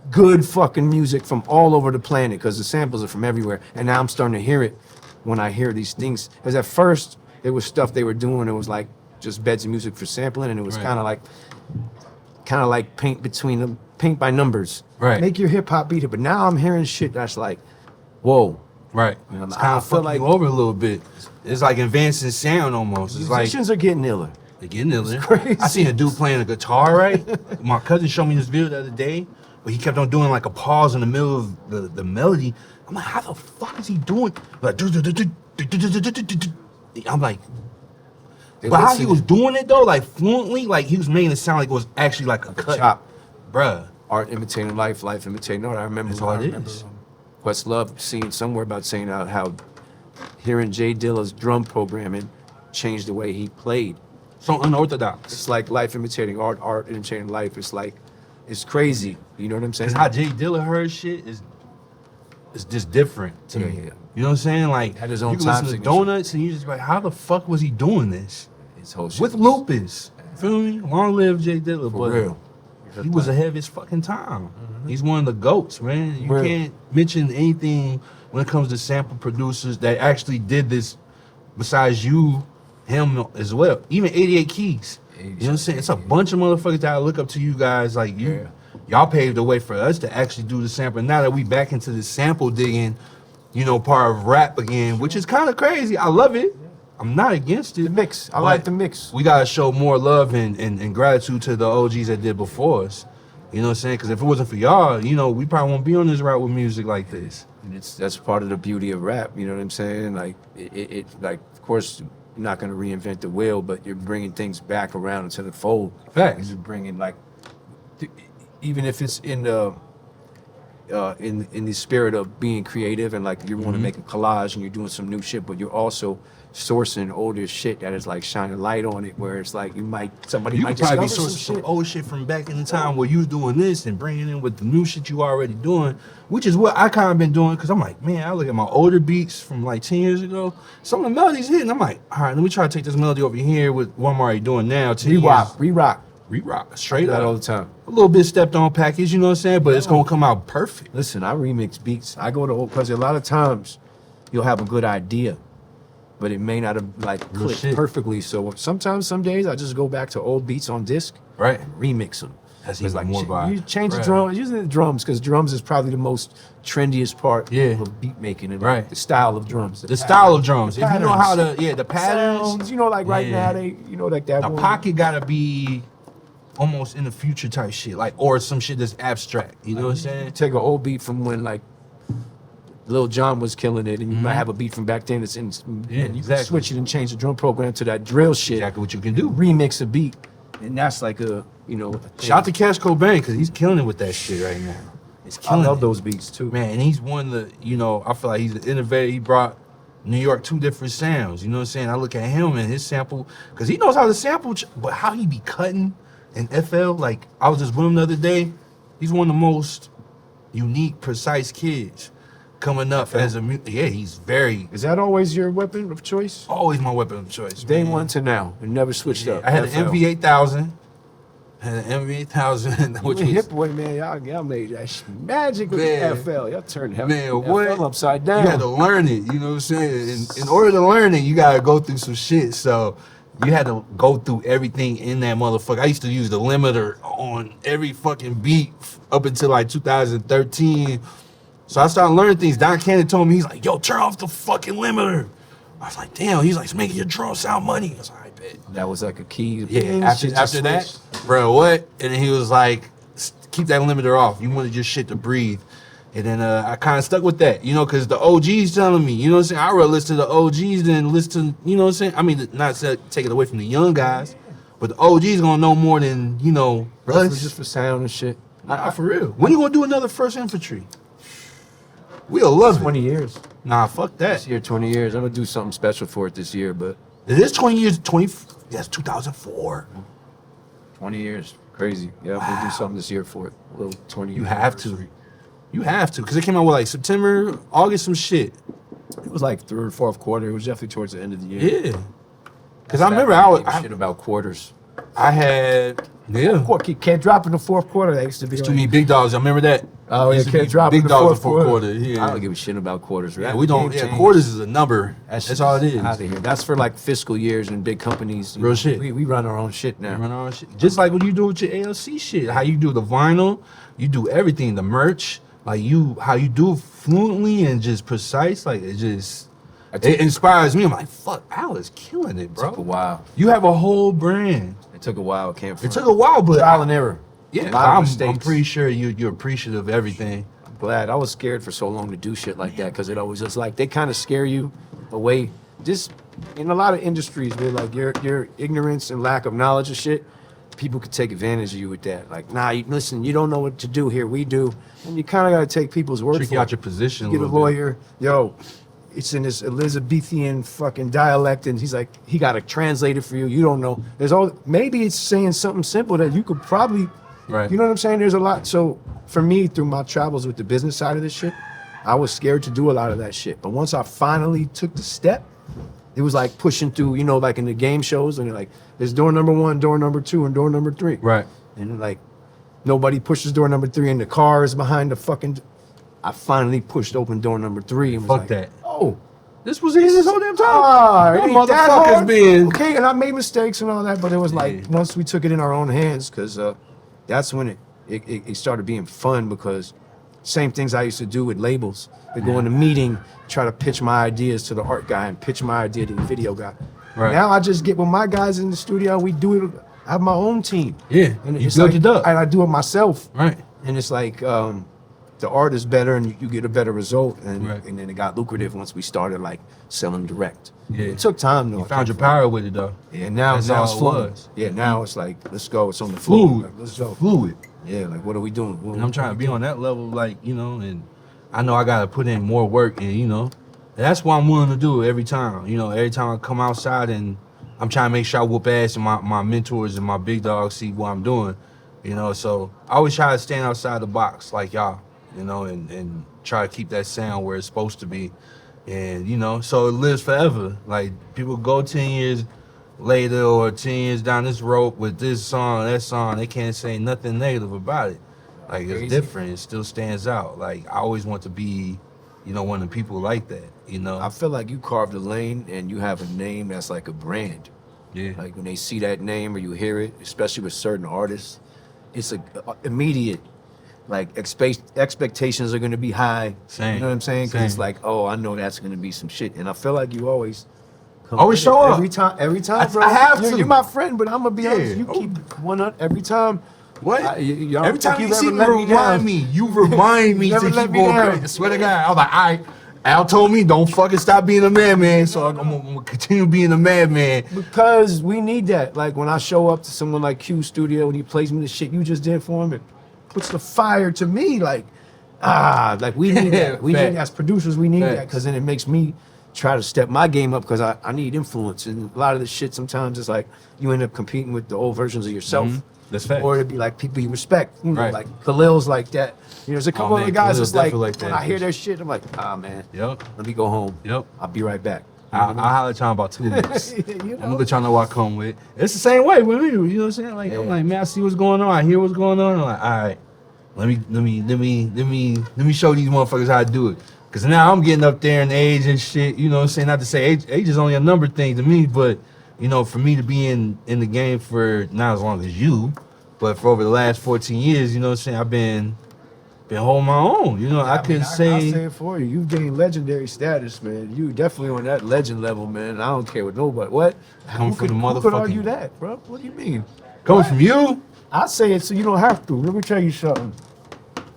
good fucking music from all over the planet because the samples are from everywhere. And now I'm starting to hear it when I hear these things. Because at first, it was stuff they were doing. It was like just beds of music for sampling, and it was Right. kind of like paint by numbers. Right. Make your hip hop beat it. But now I'm hearing shit that's like, whoa. Right. You know, It's I kind of feel fucking like- you over a little bit. It's like advancing sound almost. It's like Musicians are getting iller. they're getting iller. crazy. I seen a dude playing a guitar, right? My cousin showed me this video the other day, but he kept on doing like a pause in the middle of the melody. I'm like, how the fuck is he doing? Like, I'm like, They but how he listening. was doing it though, like fluently, like he was making it sound like it was actually like a cut. chop. Bruh. Art imitating life, life imitating art. I remember. That's all it remember, is. Questlove seeing somewhere about saying out how hearing Jay Dilla's drum programming changed the way he played. So unorthodox. It's like life imitating art, art imitating life. It's like, it's crazy. You know what I'm saying? It's how Jay Dilla heard shit is just different to Yeah, me. yeah. You know what I'm saying? Like Had his own you can time listen to signature. Donuts and you just like, how the fuck was he doing this? His whole shit With lupus. Feel me? Long live Jay Dilla, for but real. he was ahead of his fucking time. He's one of the GOATs, man. You Real. can't mention anything when it comes to sample producers that actually did this besides you, him as well. Even 88 Keys. You know what I'm saying? It's a bunch of motherfuckers that I look up to you guys like you. Yeah. Y'all paved the way for us to actually do the sample. Now that we back into the sample digging, you know, part of rap again, which is kind of crazy. I love it. I'm not against it. The mix. I but like the mix. We gotta show more love and gratitude to the OGs that did before us. You know what I'm saying? Because if it wasn't for y'all, you know, we probably won't be on this route with music like this. And that's part of the beauty of rap. You know what I'm saying? Like it like, of course, you're not gonna reinvent the wheel, but you're bringing things back around into the fold. Facts. You're bringing like, even if it's in the in the spirit of being creative and like you want to make a collage and you're doing some new shit, but you're also sourcing older shit that is like shining light on it, where it's like somebody You might could probably be discover sourcing some some shit. old shit from back in the time where you was doing this and bringing in with the new shit you already doing, which is what I kind of been doing. Because I'm like, man, I look at my older beats from like 10 years ago. Some of the melodies hitting. I'm like, all right, let me try to take this melody over here with what I'm already doing now. Re-rock, straight That up. all the time. A little bit stepped on package, you know what I'm saying? But it's going to come out perfect. Listen, I remix beats. I go to old, because a lot of times you'll have a good idea, but it may not have like Real clicked shit. perfectly. So sometimes, some days I just go back to old beats on disc, Right. and remix them. That's It's even more vibe. you change the Right. drums, using the drums, because drums is probably the most trendiest part Yeah. of beat making and Right. the style of drums. The style of drums. the If you know patterns. how to, the patterns. Sounds, you know, like right Yeah. now they, you know, like that The one. pocket gotta be almost in the future type shit, like, or some shit that's abstract. You know what I'm saying? Take an old beat from when like Lil Jon was killing it, and you might have a beat from back then that's in, Yeah, and you exactly. can switch it and change the drum program to that drill shit. Exactly what you can do. Remix a beat, and that's like a, you know, a thing. Shout out to Cash Cobain because he's killing it with that shit right now. It's I killing love it. those beats too. Man, and he's one of the, you know, I feel like he's the innovator. He brought New York 2 different sounds. You know what I'm saying? I look at him and his sample, because he knows how to sample, but how he be cutting in FL. Like, I was just with him the other day. He's one of the most unique, precise kids coming up as a, he's very, Is that always your weapon of choice? always my weapon of choice. Day man. one to now, and never switched up. I had an FL. MV8000. Had an MV8000, which You was, hip boy, man. Y'all made that magic with Man. the FL. Y'all turned man, FL what? upside down. You had to learn it, you know what I'm saying? In order to learn it, you gotta go through some shit. So you had to go through everything in that motherfucker. I used to use the limiter on every fucking beat up until like 2013. So I started learning things. Don Cannon told me, he's like, yo, turn off the fucking limiter. I was like, damn. He's like, it's making your drum sound money. I was like, I bet. That was like a key. Yeah, after that, bro, what? And then he was like, keep that limiter off. You wanted your shit to breathe. And then I kind of stuck with that, you know, because the OGs telling me, you know what I'm saying? I'd rather listen to the OGs than listen to, you know what I'm saying? I mean, not to take it away from the young guys, but the OGs gonna know more than, you know, us. just for sound and shit. Nah, for real. When you gonna do another First Infantry? We'll love 20 it. years. Nah, fuck that. This year, 20 years. I'm gonna do something special for it this year, but It is 20 years, that's 2004. 20 years. Crazy. Yeah, I'm gonna do something this year for it. A little 20 You years. have to. You have to, because it came out with like September, August, some shit. It was like third, fourth quarter. It was definitely towards the end of the year. Yeah. Because I remember shit about quarters. I had, yeah. Can't drop in the fourth quarter. That used to be Too many big dogs. I remember that. Oh, yeah, Used to can't be drop big in the dogs fourth in fourth quarter. quarter. Yeah. I don't give a shit about quarters. Yeah, That we don't. game Yeah, changed. quarters is a number. That's That's all it is. Out of here. That's for like fiscal years and big companies. Real shit. We run our own shit now. You run all that shit. Just like what you do with your ALC shit. How you do the vinyl, you do everything. The merch, like how you do it fluently and just precise. Like it inspires me. I'm like, fuck, Al is killing it, bro. Took a while. You have a whole brand. It took a while. Can't. It took a while, but trial and error. yeah, A lot of I'm mistakes. pretty sure you're appreciative of everything. Glad. I was scared for so long to do shit like that because it always just like they kind of scare you away. Just in a lot of industries, where like your ignorance and lack of knowledge of shit, people could take advantage of you with that. Like, nah, listen, you don't know what to do here. We do, and you kind of got to take people's word Trick for you out it. your position. Get a little bit. lawyer, yo. It's in this Elizabethan fucking dialect, and he's like, he got to translate it for you. You don't know. There's all maybe it's saying something simple that you could probably, Right. You know what I'm saying? There's a lot. So for me, through my travels with the business side of this shit, I was scared to do a lot of that shit. But once I finally took the step, it was like pushing through. You know, like in the game shows, and they're like, there's door number 1, door number 2, and door number 3. Right. And like, nobody pushes door number 3, and the car is behind the fucking. I finally pushed open door number 3 and was Fuck like, that. oh. This was easy this whole damn time. Ah, Them it ain't that motherfuckers hard. being. Okay, and I made mistakes and all that, but it was like Yeah. once we took it in our own hands, because that's when it started being fun, because same things I used to do with labels. They go in a meeting, try to pitch my ideas to the art guy and pitch my idea to the video guy. Right. Now I just get with my guys in the studio. We do it. I have my own team. Yeah, and you it's built like, it up. and I do it myself. Right. And it's like the art is better, and you get a better result. And Right. and then it got lucrative once we started like selling direct. Yeah. It took time though. You found your power with it though. Yeah, now That's now how it's it fluid. was. Yeah, now it's like let's go. It's on the floor. Fluid. Like, let's go. Fluid. Yeah, like what are we doing? And I'm trying to be on that level, like, you know, and I know I gotta put in more work, and you know, that's what I'm willing to do every time. You know, every time I come outside, and I'm trying to make sure I whoop ass, and my mentors and my big dogs see what I'm doing. You know, so I always try to stand outside the box like y'all, you know, and try to keep that sound where it's supposed to be. And, you know, so it lives forever. Like, people go 10 years later or 10 years down this road with this song, that song, they can't say nothing negative about it. Like, it's different. It still stands out. Like, I always want to be, you know, one of the people like that, you know? I feel like you carved a lane and you have a name that's like a brand. Yeah. Like when they see that name or you hear it, especially with certain artists, it's a immediate, like expectations are gonna be high. Same. You know what I'm saying? Because it's Same. like, oh, I know that's gonna be some shit. And I feel like you always come Always with show it. up. Every time, bro. I have you're, to. You're my friend, but I'm gonna be Yeah. honest. You keep one up every time. What? Y'all Every think time you you've see ever me, let me remind down. me. You remind me to Never let keep me on down. going. I swear to God. I was like, all right. Al told me, don't fucking stop being a madman. So I'm gonna continue being a madman. Because we need that. Like when I show up to someone like Q Studio and he plays me the shit you just did for him, it puts the fire to me. Like we need that. We Facts. need as producers, we need that Facts. because then it makes me try to step my game up because I need influence. And a lot of the shit sometimes it's like you end up competing with the old versions of yourself. That's facts. Or it'd be like people you respect. You know, Right. like Khalil's like that. You know, there's a couple man, other guys Khalil's that's like, definitely like when that. I hear their shit, I'm like, man, Yep. let me go home. Yep. I'll be right back. I'll holler at y'all in about 2 weeks. You I'm know? gonna let y'all know what I come with. It's the same way with me. You know what I'm saying? Like I'm like, man, I see what's going on. I hear what's going on. I'm like, all right, let me show these motherfuckers how to do it. Cause now I'm getting up there in age and shit. You know what I'm saying? Not to say age is only a number thing to me, but you know, for me to be in the game for not as long as you, but for over the last 14 years, you know what I'm saying? I've been holding my own. You know, I couldn't I'll say. say it for you. You've gained legendary status, man. You definitely on that legend level, man. I don't care what nobody. What? Coming from the Who could motherfucking- argue that, bro? What do you mean? Coming from you, I say it so you don't have to. Let me tell you something.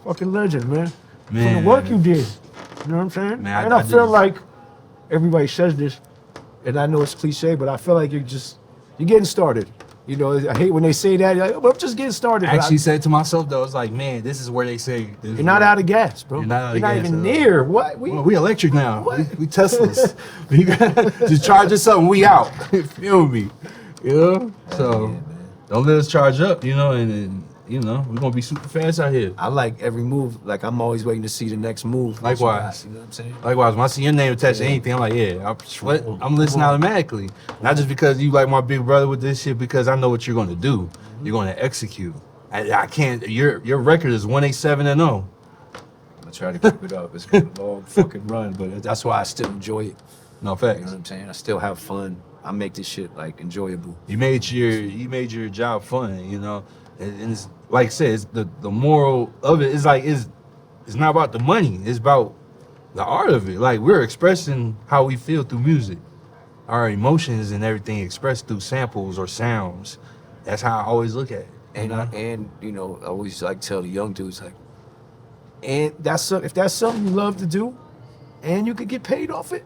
Fucking legend, man. Man. From the work you did. You know what I'm saying? Man, and I I feel did. like everybody says this, and I know it's cliche, but I feel like you're getting started. You know, I hate when they say that. Like, well, I'm just getting started. I But actually said to myself though, it's like, man, this is where they say this you're not out of gas, bro. You're not out of You're not gas even at all. near. What? Well, we electric now. We Teslas. You got just charge us up and we out. Feel me? You know? So don't let us charge up, you know, and you know, we're gonna be super fast out here. I like every move. Like I'm always waiting to see the next move. that you Likewise. got, You know what I'm saying? Likewise, when I see your name attached to anything, I'm like, yeah, I'm listening automatically. Not just because you like my big brother with this shit, because I know what you're gonna do. You're gonna execute. I can't. Your record is 187-0. I try to keep it up. It's been a long fucking run, but that's why I still enjoy it. No You know facts. what I'm saying? I still have fun. I make this shit like enjoyable. You made your job fun, you know, and it's like I said, it's the moral of it is like it's not about the money, it's about the art of it. Like we're expressing how we feel through music, our emotions and everything expressed through samples or sounds. That's how I always look at it. And you know, I always like tell the young dudes like, and if that's something you love to do, and you could get paid off it.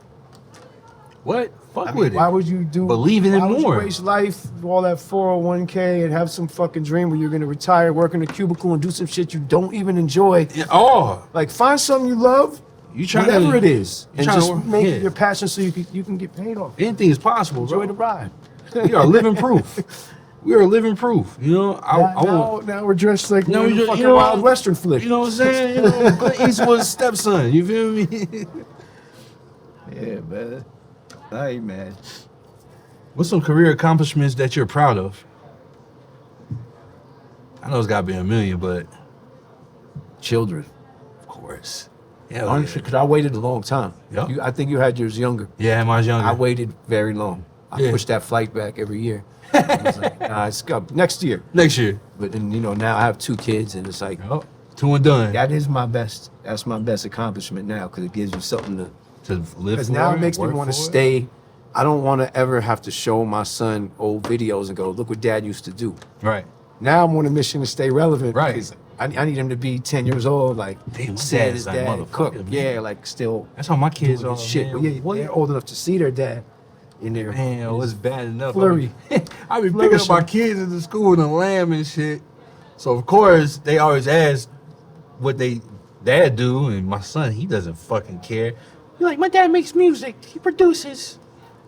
What? Fuck I mean, with it. why would you do? Believe in it why would more. you waste life, all that 401k, and have some fucking dream where you're gonna retire, work in a cubicle, and do some shit you don't even enjoy? Yeah, oh, Like find something you love, you trying whatever to, it is, you and trying to just work- make yeah. it your passion so you can get paid off. anything is possible, Enjoy bro. the ride. We are living proof. We are living proof. You know, I want. Now we're dressed like No, we're in a you fucking know, Wild Western flick. You know what I'm saying? You know, Clint Eastwood's stepson. You feel me? Yeah, man. Hey, man. What's some career accomplishments that you're proud of? I know it's got to be a million, but Children. of course. Yeah, Honestly, because I waited a long time. Yeah. I think you had yours younger. yeah. When I was younger. I waited very long. I Yeah. pushed that flight back every year. I was like, nah, it's next year. Next year. But then, you know, now I have 2 kids, and it's like, Oh, 2 and done. That is my best. That's my best accomplishment now because it gives you something to. To live Because for now it, it makes me work want to for it. stay. I don't want to ever have to show my son old videos and go, look what dad used to do. Right. Now I'm on a mission to stay relevant. Right. Because I need him to be 10 years old, like Damn, my Said dad's his like dad motherfucker, cook. man. Yeah, like still That's how my kids doing are. his shit. Man. yeah, they're old enough to see their dad in there. Man, it was bad enough. Flurry. I be picking up my Flourishing. kids at the school and lamb and shit. So of course they always ask what they dad do, and my son, he doesn't fucking care. He's like, my dad makes music, he produces,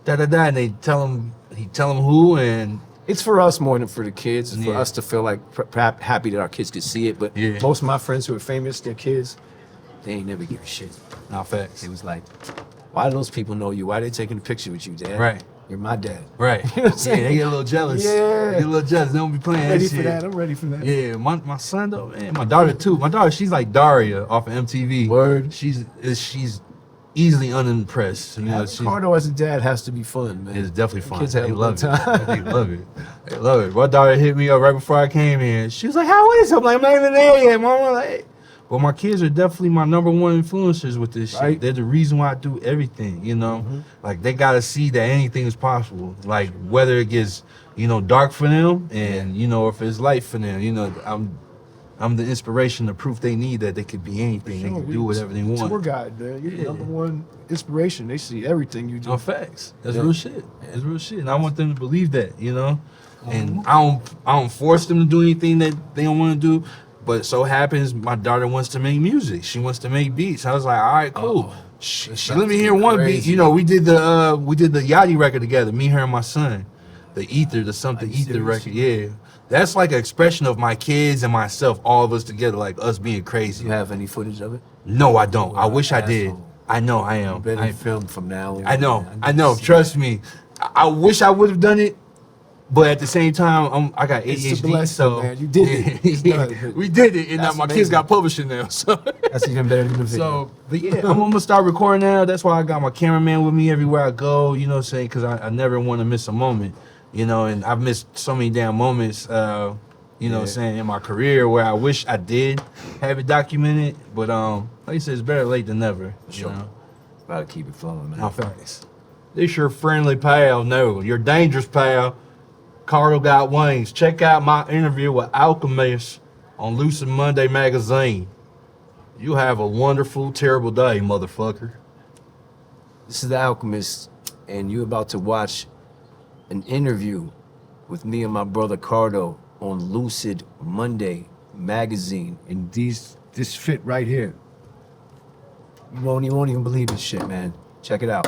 and they tell him who, and It's for us more than for the kids. It's for Yeah. us to feel like happy that our kids could see it. But yeah, Most of my friends who are famous, their kids, they ain't never give a shit. not facts. It was like, why do those people know you? Why they taking a picture with you, dad? Right. You're my dad. Right. You know what I'm saying? Yeah, they get a little jealous. Yeah. They get a little jealous. They don't be playing ready that for shit. that. I'm ready for that. Yeah, my son though, man, my daughter too. My daughter, she's like Daria off of MTV. Word. She's easily unimpressed. You know, she's, Cardo as a dad has to be fun, man. it's definitely fun. Kids have They a love good time. it. They love it. They love it. My daughter hit me up right before I came here. She was like, "How is it?" I'm like, "I'm not even there yet, mama." Like, well, my kids are definitely my number one influencers with this shit. Right. They're the reason why I do everything. You know, like they gotta see that anything is possible. Like whether it gets dark for them, and if it's light for them. I'm the inspiration, the proof they need that they could be anything. They can do whatever they want. Tour guide, man. You're the Yeah. number one inspiration. They see everything you do. No facts. That's Yeah. real shit. That's real shit. And I want them to believe that, And I don't force them to do anything that they don't want to do. But it so happens my daughter wants to make music. She wants to make beats. I was like, all right, cool. She let me hear one crazy. beat. We did the Yachty record together, me, her, and my son. The Ether, the Something Are you Ether serious? record, yeah. That's like an expression of my kids and myself, all of us together, like us being Do crazy. you have any footage of it? No, I don't. I wish I did. Asshole. I know I am. You better I- film from now on. I know, man. I know. need to see Trust me. I wish I would have done it, but at the same time, I got It's ADHD, a blessing, so man. You did it. It's Yeah, done. we did it, and now That's my kids amazing. got publishing now. So, it. That's even better than the video. so, but yeah, I'm gonna start recording now. That's why I got my cameraman with me everywhere I go. You know what I'm saying? Because I never want to miss a moment. And I've missed so many damn moments. What I'm saying, in my career where I wish I did have it documented, but like you said, it's better late than never. Sure. Gotta keep it flowing, man. How fast? This your friendly pal, no, your dangerous pal, CardoGotWings. Check out my interview with Alchemist on Lucid Monday magazine. You have a wonderful, terrible day, motherfucker. This is the Alchemist, and you're about to watch an interview with me and my brother Cardo on Lucid Monday magazine. And this fit right here. You won't even believe this shit, man. Check it out.